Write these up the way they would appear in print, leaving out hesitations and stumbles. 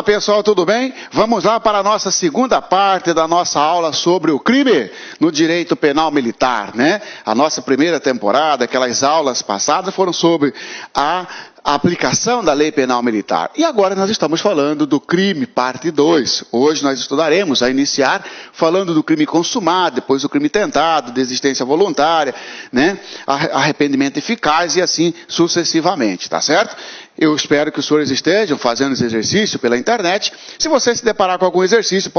Olá pessoal, tudo bem? Vamos lá para a nossa segunda parte da nossa aula sobre o crime no direito penal militar, né? A nossa primeira temporada, aquelas aulas passadas foram sobre a aplicação da lei penal militar. E agora nós estamos falando do crime, parte 2. Hoje nós estudaremos a iniciar falando do crime consumado, depois do crime tentado, desistência voluntária, né? Arrependimento eficaz e assim sucessivamente, tá certo? Eu espero que os senhores estejam fazendo esse exercício pela internet. Se você se deparar com algum exercício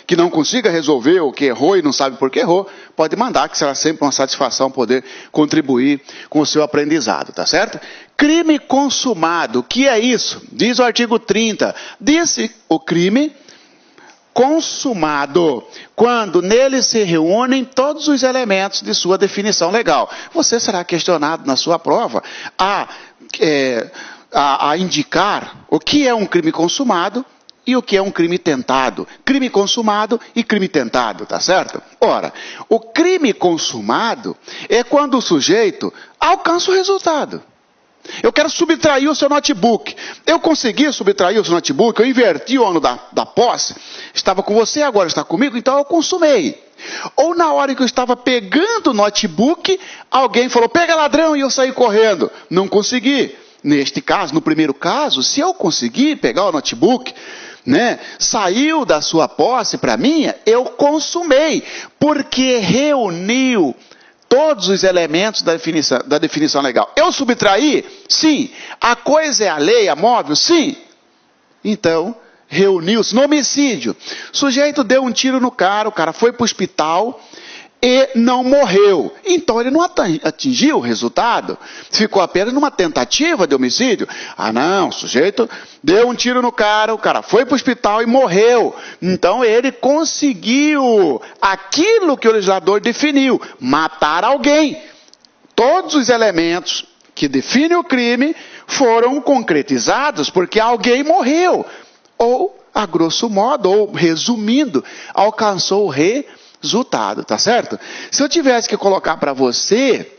que não consiga resolver ou que errou e não sabe por que errou, pode mandar, que será sempre uma satisfação poder contribuir com o seu aprendizado, tá certo? Crime consumado, o que é isso? Diz o artigo 30. Diz o crime consumado, quando nele se reúnem todos os elementos de sua definição legal. Você será questionado na sua prova a indicar o que é um crime consumado e o que é um crime tentado. Crime consumado e crime tentado, tá certo? Ora, o crime consumado é quando o sujeito alcança o resultado. Eu quero subtrair o seu notebook. Eu consegui subtrair o seu notebook, eu inverti o ano da posse, estava com você, agora está comigo, então eu consumei. Ou na hora que eu estava pegando o notebook, alguém falou, pega ladrão, e eu saí correndo. Não consegui. Neste caso, no primeiro caso, se eu conseguir pegar o notebook, né, saiu da sua posse para a minha, eu consumei, porque reuniu todos os elementos da definição legal. Eu subtraí? Sim. A coisa é alheia, móvel? Sim. Então, reuniu-se no homicídio. O sujeito deu um tiro no cara, o cara foi para o hospital e não morreu. Então ele não atingiu o resultado. Ficou apenas numa tentativa de homicídio. Ah não, o sujeito deu um tiro no cara, o cara foi para o hospital e morreu. Então ele conseguiu aquilo que o legislador definiu, matar alguém. Todos os elementos que definem o crime foram concretizados porque alguém morreu. Ou, a grosso modo, ou resumindo, alcançou o resultado, tá certo? Se eu tivesse que colocar para você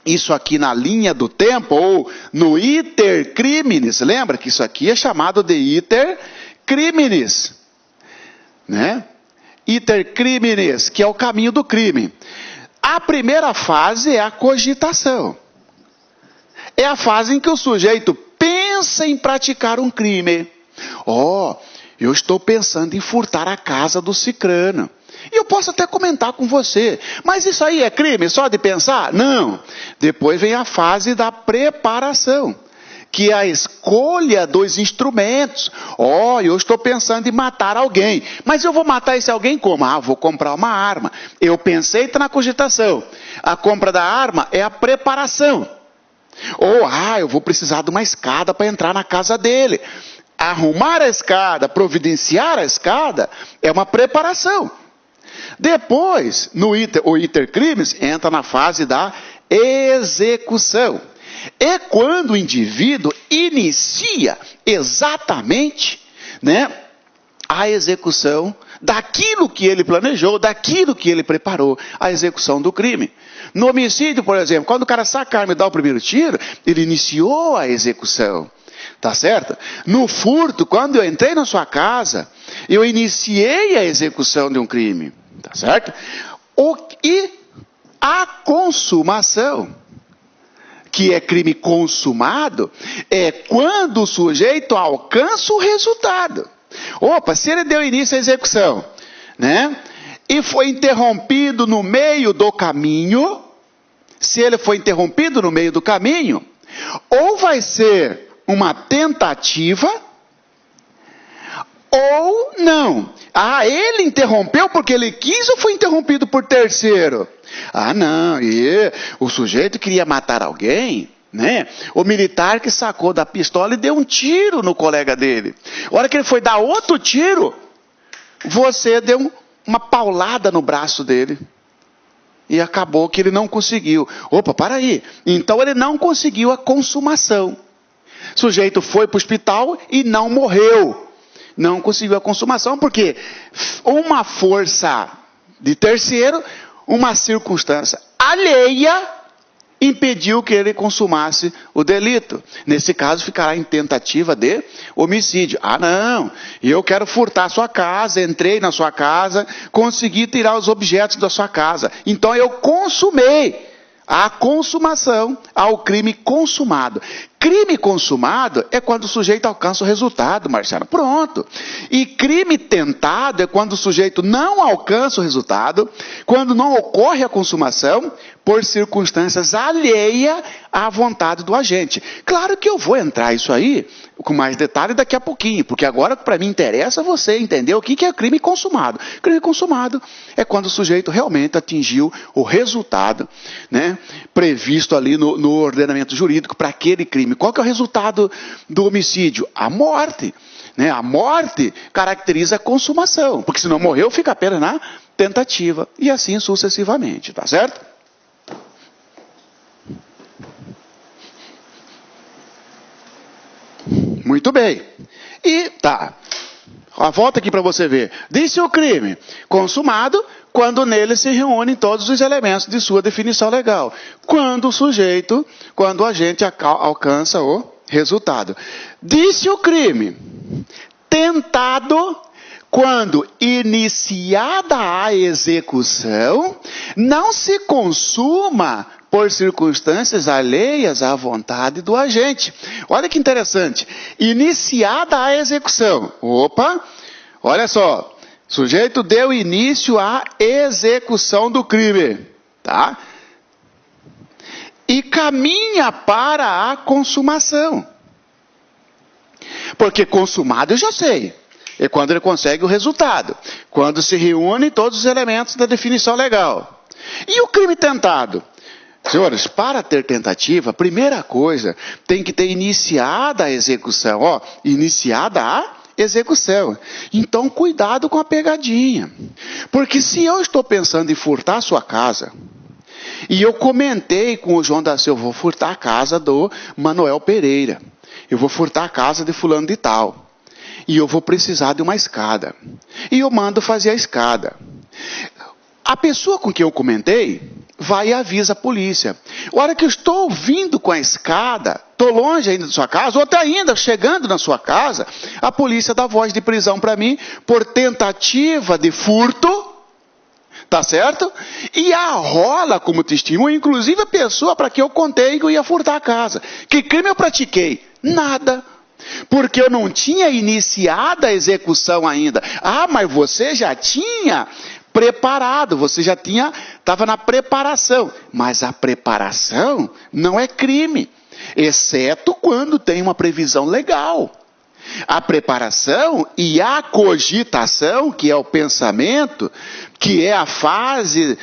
isso aqui na linha do tempo ou no iter criminis, lembra que isso aqui é chamado de iter criminis, né? Iter criminis, que é o caminho do crime. A primeira fase é a cogitação. É a fase em que o sujeito pensa em praticar um crime. Eu estou pensando em furtar a casa do cicrano. E eu posso até comentar com você, mas isso aí é crime só de pensar? Não. Depois vem a fase da preparação, que é a escolha dos instrumentos. Eu estou pensando em matar alguém, mas eu vou matar esse alguém como? Vou comprar uma arma. Eu pensei, está na cogitação. A compra da arma é a preparação. Eu vou precisar de uma escada para entrar na casa dele. Arrumar a escada, providenciar a escada, é uma preparação. Depois, o iter crimes entra na fase da execução. É quando o indivíduo inicia exatamente, né, a execução daquilo que ele planejou, daquilo que ele preparou, a execução do crime. No homicídio, por exemplo, quando o cara saca a arma e dá o primeiro tiro, ele iniciou a execução. Tá certo? No furto, quando eu entrei na sua casa, eu iniciei a execução de um crime. Tá certo? E a consumação, que é crime consumado, é quando o sujeito alcança o resultado. Se ele deu início à execução, né? E foi interrompido no meio do caminho, se ele foi interrompido no meio do caminho, ou vai ser uma tentativa, ou não. Ele interrompeu porque ele quis ou foi interrompido por terceiro? Não, o sujeito queria matar alguém, né? O militar que sacou da pistola e deu um tiro no colega dele. A hora que ele foi dar outro tiro, você deu uma paulada no braço dele. E acabou que ele não conseguiu. Para aí. Então ele não conseguiu a consumação. O sujeito foi para o hospital e não morreu. Não conseguiu a consumação porque uma força de terceiro, uma circunstância alheia, impediu que ele consumasse o delito. Nesse caso, ficará em tentativa de homicídio. Ah, não, eu quero furtar a sua casa, entrei na sua casa, consegui tirar os objetos da sua casa. Então eu consumei. A consumação ao crime consumado. Crime consumado é quando o sujeito alcança o resultado, Marcelo. Pronto. E crime tentado é quando o sujeito não alcança o resultado, quando não ocorre a consumação por circunstâncias alheias à vontade do agente. Claro que eu vou entrar isso aí com mais detalhe daqui a pouquinho, porque agora para mim interessa você entender o que é crime consumado. Crime consumado é quando o sujeito realmente atingiu o resultado, né, previsto ali no ordenamento jurídico para aquele crime. Qual que é o resultado do homicídio? A morte. Né? A morte caracteriza a consumação, porque se não morreu, fica apenas na tentativa, e assim sucessivamente, tá certo? Muito bem. E tá. Volta aqui para você ver. Disse o crime consumado quando nele se reúnem todos os elementos de sua definição legal. Quando o agente alcança o resultado. Disse o crime tentado quando iniciada a execução não se consuma por circunstâncias alheias à vontade do agente. Olha que interessante. Iniciada a execução. Opa, olha só. Sujeito deu início à execução do crime. Tá? E caminha para a consumação. Porque consumado eu já sei. É quando ele consegue o resultado. Quando se reúnem todos os elementos da definição legal. E o crime tentado? Senhores, para ter tentativa, a primeira coisa, tem que ter iniciada a execução. Ó, iniciada a execução. Então, cuidado com a pegadinha. Porque se eu estou pensando em furtar a sua casa, e eu comentei com o João da Silva, eu vou furtar a casa do Manuel Pereira. Eu vou furtar a casa de fulano de tal. E eu vou precisar de uma escada. E eu mando fazer a escada. A pessoa com quem eu comentei vai e avisa a polícia. A hora que eu estou vindo com a escada, estou longe ainda da sua casa, ou até ainda chegando na sua casa, a polícia dá voz de prisão para mim por tentativa de furto, tá certo? E arrola como testemunha, inclusive a pessoa para quem eu contei que eu ia furtar a casa. Que crime eu pratiquei? Nada. Porque eu não tinha iniciado a execução ainda. Ah, mas você já tinha preparado, você já estava na preparação. Mas a preparação não é crime, exceto quando tem uma previsão legal. A preparação e a cogitação, que é o pensamento, que é a fase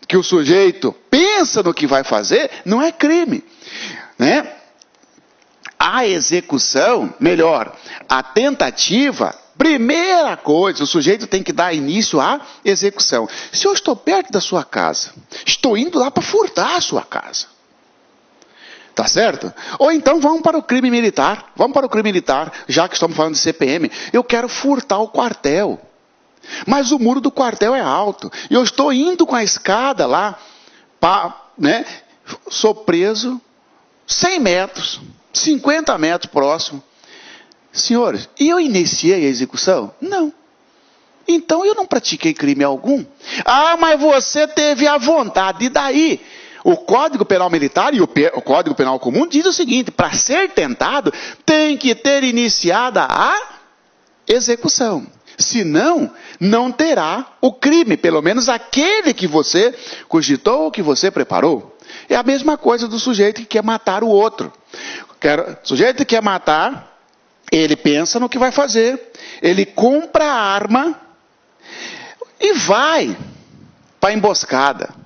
que o sujeito pensa no que vai fazer, não é crime, né? A execução, melhor, a tentativa, primeira coisa, o sujeito tem que dar início à execução. Se eu estou perto da sua casa, estou indo lá para furtar a sua casa. Tá certo? Ou então vamos para o crime militar. Vamos para o crime militar, já que estamos falando de CPM. Eu quero furtar o quartel. Mas o muro do quartel é alto. E eu estou indo com a escada lá, né? Sou preso 100 metros, 50 metros próximo. Senhores, e eu iniciei a execução? Não. Então eu não pratiquei crime algum. Ah, mas você teve a vontade. E daí? O Código Penal Militar e o Código Penal Comum diz o seguinte: para ser tentado, tem que ter iniciada a execução. Senão, não terá o crime, pelo menos aquele que você cogitou ou que você preparou. É a mesma coisa do sujeito que quer matar o outro. O sujeito que quer matar, ele pensa no que vai fazer, ele compra a arma e vai para a emboscada.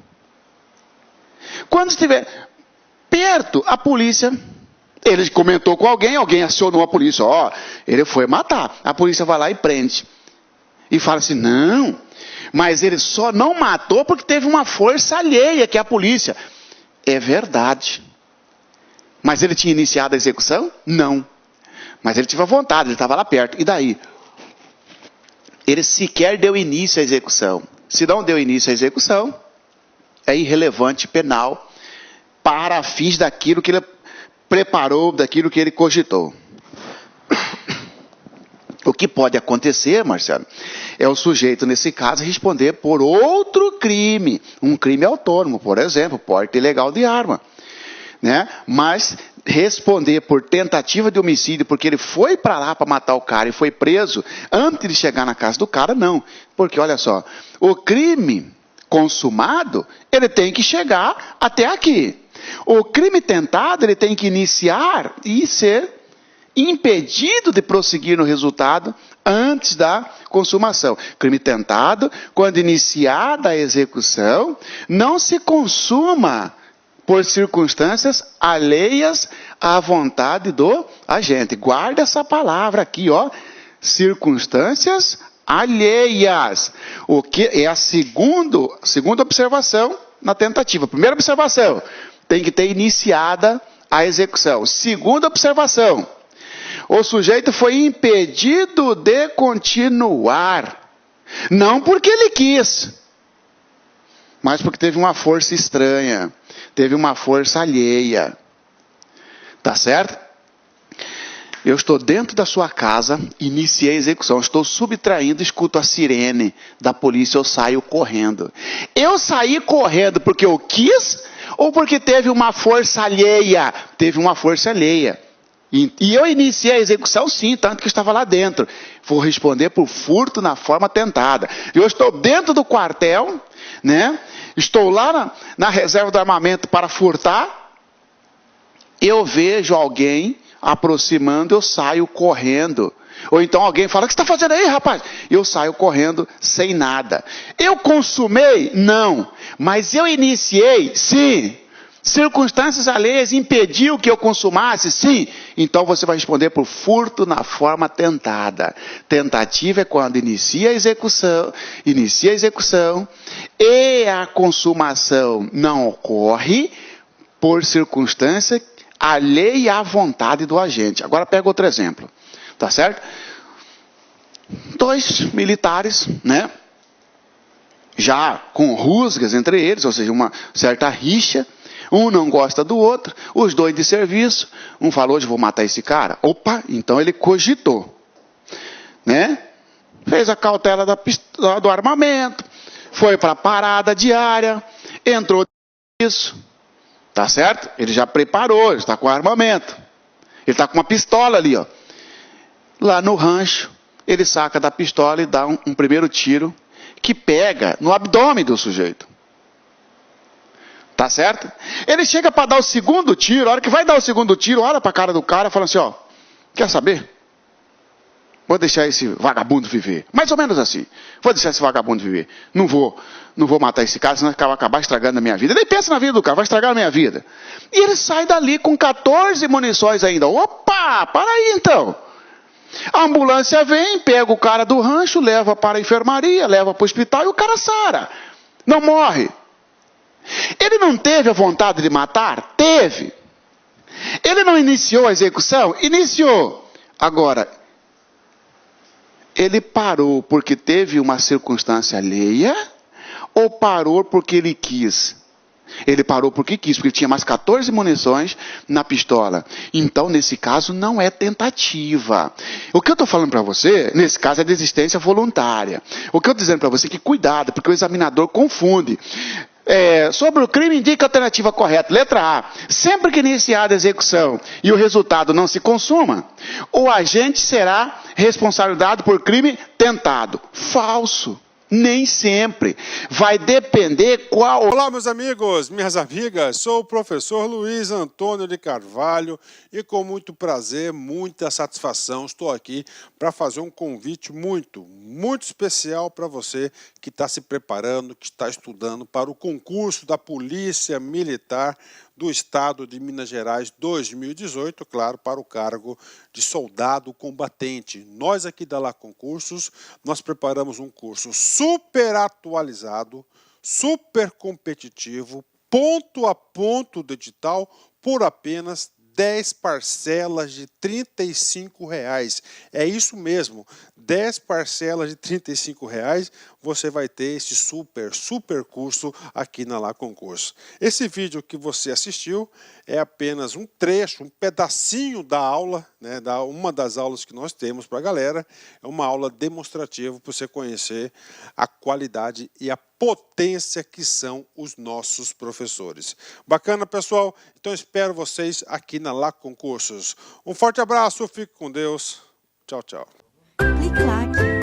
Quando estiver perto, a polícia, ele comentou com alguém, alguém acionou a polícia, ó, ele foi matar. A polícia vai lá e prende. E fala assim, não, mas ele só não matou porque teve uma força alheia, que é a polícia. É verdade. Mas ele tinha iniciado a execução? Não. Mas ele teve a vontade, ele estava lá perto. E daí? Ele sequer deu início à execução. Se não deu início à execução, é irrelevante penal para fins daquilo que ele preparou, daquilo que ele cogitou. O que pode acontecer, Marcelo, é o sujeito, nesse caso, responder por outro crime, um crime autônomo, por exemplo, porte ilegal de arma, né? Mas responder por tentativa de homicídio, porque ele foi para lá para matar o cara e foi preso antes de chegar na casa do cara, não. Porque, olha só, o crime consumado, ele tem que chegar até aqui. O crime tentado, ele tem que iniciar e ser impedido de prosseguir no resultado antes da consumação. Crime tentado, quando iniciada a execução, não se consuma por circunstâncias alheias à vontade do agente. Guarda essa palavra aqui, ó, circunstâncias alheias. O que é a segunda observação na tentativa. Primeira observação, tem que ter iniciada a execução. Segunda observação, o sujeito foi impedido de continuar. Não porque ele quis, mas porque teve uma força estranha, teve uma força alheia. Tá certo? Eu estou dentro da sua casa, iniciei a execução, estou subtraindo, escuto a sirene da polícia, eu saio correndo. Eu saí correndo porque eu quis ou porque teve uma força alheia? Teve uma força alheia. E eu iniciei a execução sim, tanto que eu estava lá dentro. Vou responder por furto na forma tentada. Eu estou dentro do quartel, né? Estou lá na reserva do armamento para furtar. Eu vejo alguém aproximando, eu saio correndo. Ou então alguém fala, o que você está fazendo aí, rapaz? Eu saio correndo sem nada. Eu consumei? Não. Mas eu iniciei? Sim. Circunstâncias alheias impediu que eu consumasse? Sim. Então você vai responder por furto na forma tentada. Tentativa é quando inicia a execução e a consumação não ocorre por circunstância alheia à vontade do agente. Agora pega outro exemplo. Tá certo? 2 militares, né? Já com rusgas entre eles, ou seja, uma certa rixa. Um não gosta do outro, os dois de serviço. Um falou, hoje vou matar esse cara. Opa, então ele cogitou. Né? Fez a cautela do armamento, foi para a parada diária, entrou nisso. Tá certo? Ele já preparou, ele está com armamento. Ele está com uma pistola ali, ó. Lá no rancho, ele saca da pistola e dá um primeiro tiro que pega no abdômen do sujeito. Tá certo? Ele chega para dar o segundo tiro, a hora que vai dar o segundo tiro, olha para a cara do cara e fala assim, ó, quer saber? Vou deixar esse vagabundo viver. Mais ou menos assim. Vou deixar esse vagabundo viver. Não vou matar esse cara, senão vai acabar estragando a minha vida. Ele pensa na vida do cara, vai estragar a minha vida. E ele sai dali com 14 munições ainda. Opa, para aí então. A ambulância vem, pega o cara do rancho, leva para a enfermaria, leva para o hospital e o cara sara. Não morre. Ele não teve a vontade de matar? Teve. Ele não iniciou a execução? Iniciou. Agora, ele parou porque teve uma circunstância alheia ou parou porque ele quis? Ele parou porque quis, porque tinha mais 14 munições na pistola. Então, nesse caso, não é tentativa. O que eu estou falando para você, nesse caso, é desistência voluntária. O que eu estou dizendo para você é que cuidado, porque o examinador confunde. Sobre o crime, indica a alternativa correta. Letra A. Sempre que iniciada a execução e o resultado não se consuma, o agente será responsabilizado por crime tentado. Falso. Nem sempre. Vai depender qual... Olá, meus amigos, minhas amigas. Sou o professor Luiz Antônio de Carvalho e com muito prazer, muita satisfação, estou aqui para fazer um convite muito especial para você que está se preparando, que está estudando para o concurso da Polícia Militar do Estado de Minas Gerais 2018, claro, para o cargo de soldado combatente. Nós aqui da Lá Concursos, nós preparamos um curso super atualizado, super competitivo, ponto a ponto do edital, por apenas 10 parcelas de R$ 35. É isso mesmo, 10 parcelas de R$ 35 você vai ter esse super curso aqui na Lá Concurso. Esse vídeo que você assistiu é apenas um trecho, um pedacinho da aula, né, uma das aulas que nós temos para a galera. É uma aula demonstrativa para você conhecer a qualidade e a potência que são os nossos professores. Bacana, pessoal? Então espero vocês aqui na Lá Concursos. Um forte abraço, fique com Deus. Tchau, tchau. Clique lá.